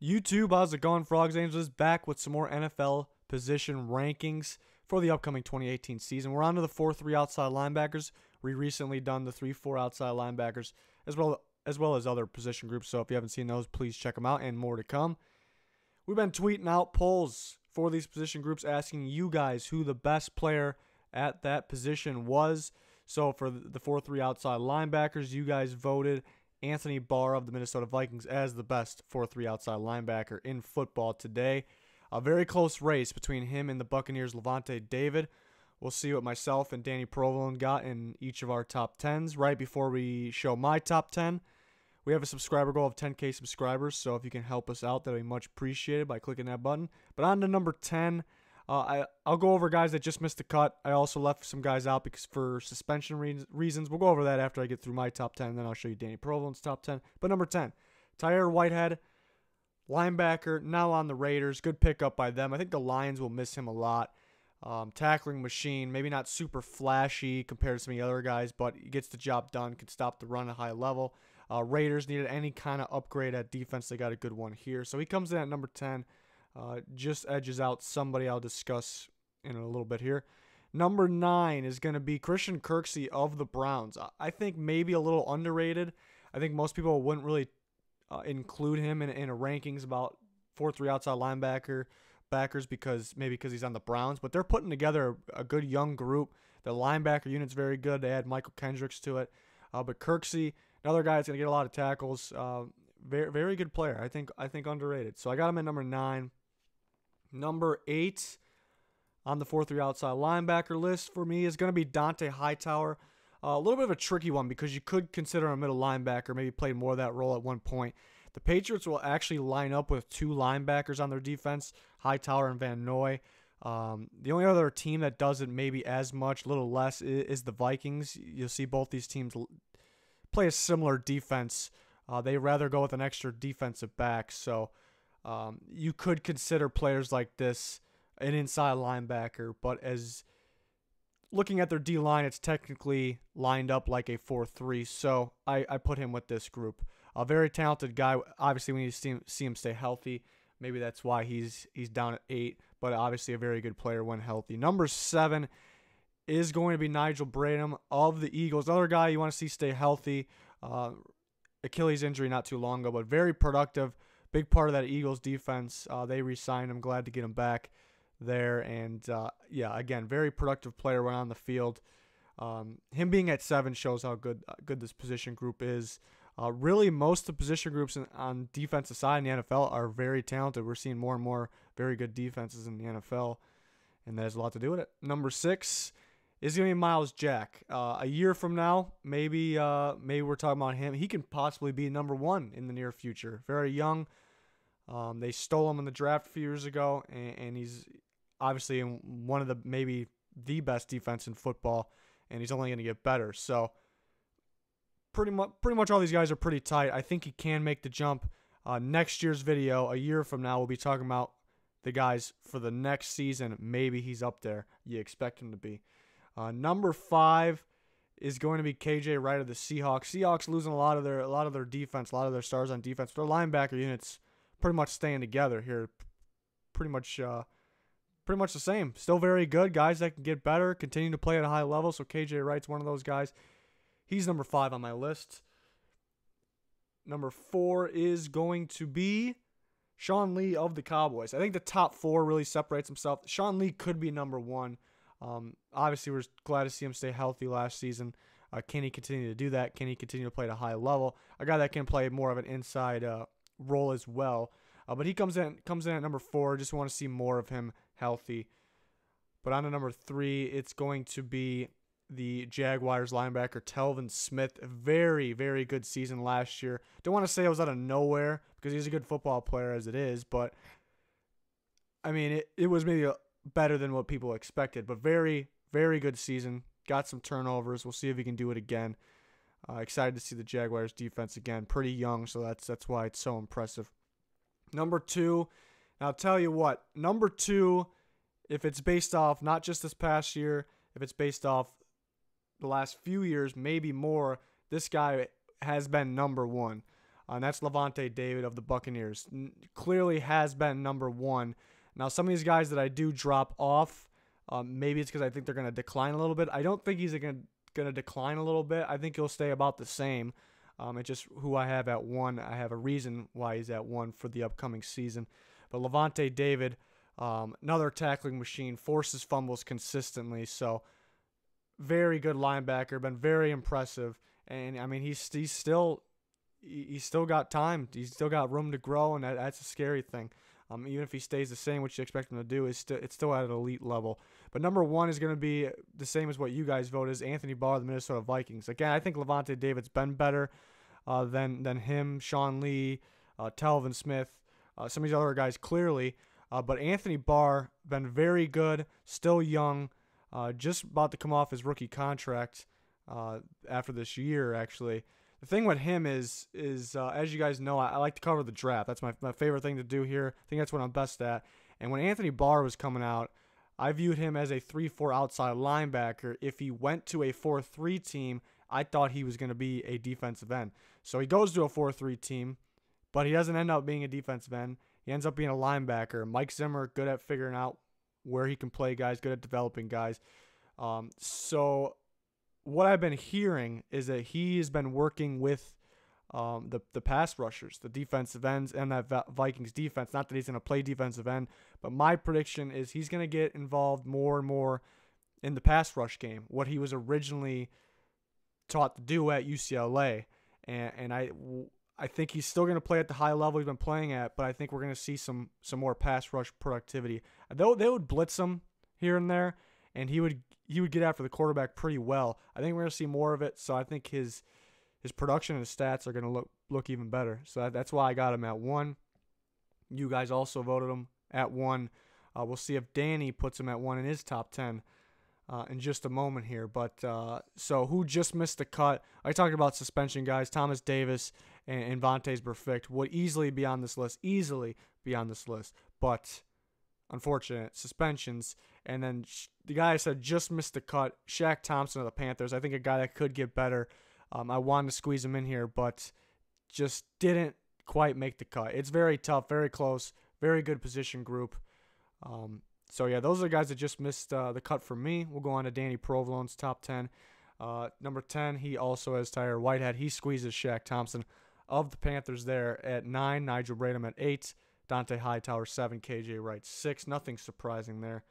YouTube, how's it going? Frogs Angels back with some more NFL position rankings for the upcoming 2018 season. We're on to the 4-3 outside linebackers. We recently done the 3-4 outside linebackers as well as other position groups. So if you haven't seen those, please check them out, and more to come. We've been tweeting out polls for these position groups asking you guys who the best player at that position was. So for the 4-3 outside linebackers, you guys voted Anthony Barr of the Minnesota Vikings as the best 4-3 outside linebacker in football today. A very close race between him and the Buccaneers' Levante David. We'll see what myself and Danny Provolone got in each of our top 10s. Right before we show my top 10, we have a subscriber goal of 10K subscribers, so if you can help us out, that would be much appreciated by clicking that button. But on to number 10, I'll go over guys that just missed the cut. I also left some guys out because for suspension reasons. We'll go over that after I get through my top 10, and then I'll show you Danny Provolone's top 10. But number 10, Tyre Whitehead, linebacker, now on the Raiders. Good pickup by them. I think the Lions will miss him a lot. Tackling machine, maybe not super flashy compared to some of the other guys, but he gets the job done, can stop the run at a high level. Raiders needed any kind of upgrade at defense. They got a good one here. So he comes in at number 10. Just edges out somebody I'll discuss in a little bit here. Number 9 is going to be Christian Kirksey of the Browns. I think maybe a little underrated. I think most people wouldn't really include him in a rankings about 4-3 outside backers because he's on the Browns. But they're putting together a good young group. The linebacker unit's very good. They add Michael Kendricks to it. But Kirksey, another guy that's going to get a lot of tackles. Very, very good player. I think underrated. So I got him at number 9. Number 8 on the 4-3 outside linebacker list for me is going to be Dante Hightower. A little bit of a tricky one because you could consider him a middle linebacker, maybe played more of that role at one point. The Patriots will actually line up with 2 linebackers on their defense, Hightower and Van Noy. The only other team that does it maybe as much, a little less, is the Vikings. You'll see both these teams play a similar defense. They rather go with an extra defensive back, so you could consider players like this an inside linebacker, but as looking at their D-line, it's technically lined up like a 4-3, so I put him with this group. A very talented guy. Obviously, we need to see him stay healthy. Maybe that's why he's down at 8, but obviously a very good player when healthy. Number 7 is going to be Nigel Bradham of the Eagles. Another guy you want to see stay healthy. Achilles injury not too long ago, but very productive. Big part of that Eagles defense. They re-signed him. Glad to get him back there. And, yeah, again, very productive player when on the field. Him being at 7 shows how good this position group is. Really, most of the position groups on defensive side in the NFL are very talented. We're seeing more and more very good defenses in the NFL, and that has a lot to do with it. Number 6 is going to be Miles Jack. A year from now, maybe we're talking about him. He can possibly be number 1 in the near future. Very young. They stole him in the draft a few years ago, and he's obviously in one of maybe the best defense in football, and he's only going to get better. So pretty much all these guys are pretty tight. I think he can make the jump. Next year's video, a year from now, we'll be talking about the guys for the next season. Maybe he's up there. You expect him to be. Number 5 is going to be KJ Wright of the Seahawks. Seahawks losing a lot of their defense, a lot of their stars on defense. Their linebacker units pretty much staying together here. Pretty much the same. Still very good. Guys that can get better, continue to play at a high level. So KJ Wright's one of those guys. He's number 5 on my list. Number 4 is going to be Sean Lee of the Cowboys. I think the top 4 really separates himself. Sean Lee could be number 1. Obviously, we're glad to see him stay healthy last season. Can he continue to do that? Can he continue to play at a high level? A guy that can play more of an inside role as well. But he comes in at number 4. Just want to see more of him healthy. But on to number 3, it's going to be the Jaguars linebacker Telvin Smith. A very, very good season last year. Don't want to say it was out of nowhere because he's a good football player as it is, but I mean, it was maybe better than what people expected, but very, very good season. Got some turnovers. We'll see if he can do it again. Excited to see the Jaguars defense again. Pretty young, so that's why it's so impressive. Number 2, and I'll tell you what, number 2, if it's based off not just this past year, if it's based off the last few years, maybe more, this guy has been number 1. and that's Levante David of the Buccaneers. Clearly has been number one. Now, some of these guys that I do drop off, maybe it's because I think they're going to decline a little bit. I don't think he's going to decline a little bit. I think he'll stay about the same. It's just who I have at 1. I have a reason why he's at 1 for the upcoming season. But Levante David, another tackling machine, forces fumbles consistently. So very good linebacker, been very impressive. And, I mean, he's still got time. He's still got room to grow, and that's a scary thing. Even if he stays the same, which you expect him to do, it's still at an elite level. But number 1 is going to be the same as what you guys voted, is Anthony Barr, the Minnesota Vikings. Again, I think Levante David's been better than him, Sean Lee, Telvin Smith, some of these other guys clearly. But Anthony Barr, been very good, still young, just about to come off his rookie contract after this year, actually. The thing with him is as you guys know, I like to cover the draft. That's my favorite thing to do here. I think that's what I'm best at. And when Anthony Barr was coming out, I viewed him as a 3-4 outside linebacker. If he went to a 4-3 team, I thought he was going to be a defensive end. So he goes to a 4-3 team, but he doesn't end up being a defensive end. He ends up being a linebacker. Mike Zimmer, good at figuring out where he can play guys, good at developing guys. So what I've been hearing is that he has been working with the pass rushers, the defensive ends, and that Vikings defense. Not that he's going to play defensive end, but my prediction is he's going to get involved more and more in the pass rush game, what he was originally taught to do at UCLA. And I think he's still going to play at the high level he's been playing at, but I think we're going to see some more pass rush productivity. They would blitz him here and there, and he would get after the quarterback pretty well. I think we're going to see more of it, so I think his production and his stats are going to look even better. So that's why I got him at 1. You guys also voted him at 1. We'll see if Danny puts him at 1 in his top 10 in just a moment here. But so who just missed the cut? I talked about suspension guys. Thomas Davis and Vontaze Burfict would easily be on this list. But unfortunate suspensions. And then the guy I said just missed the cut, Shaq Thompson of the Panthers. I think a guy that could get better. I wanted to squeeze him in here, but just didn't quite make the cut. It's very tough, very close, very good position group. So, yeah, those are the guys that just missed the cut for me. We'll go on to Danny Provolone's top 10. Number 10, he also has Tyler Whitehead. He squeezes Shaq Thompson of the Panthers there at 9, Nigel Bradham at 8, Dante Hightower 7, KJ Wright 6. Nothing surprising there.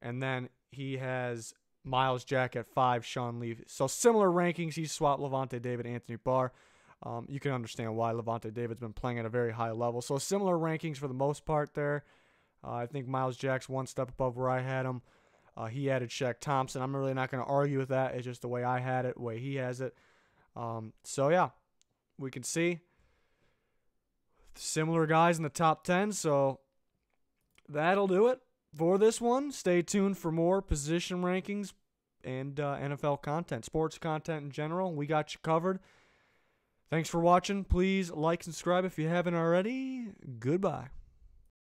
And then he has Miles Jack at 5, Sean Lee. So similar rankings. He swapped Levante David, Anthony Barr. You can understand why Levante David's been playing at a very high level. So similar rankings for the most part there. I think Miles Jack's one step above where I had him. He added Shaq Thompson. I'm really not going to argue with that. It's just the way I had it, the way he has it. So, yeah, we can see similar guys in the top 10. So that'll do it for this one. Stay tuned for more position rankings and NFL content, sports content in general. We got you covered. Thanks for watching. Please like and subscribe if you haven't already. Goodbye.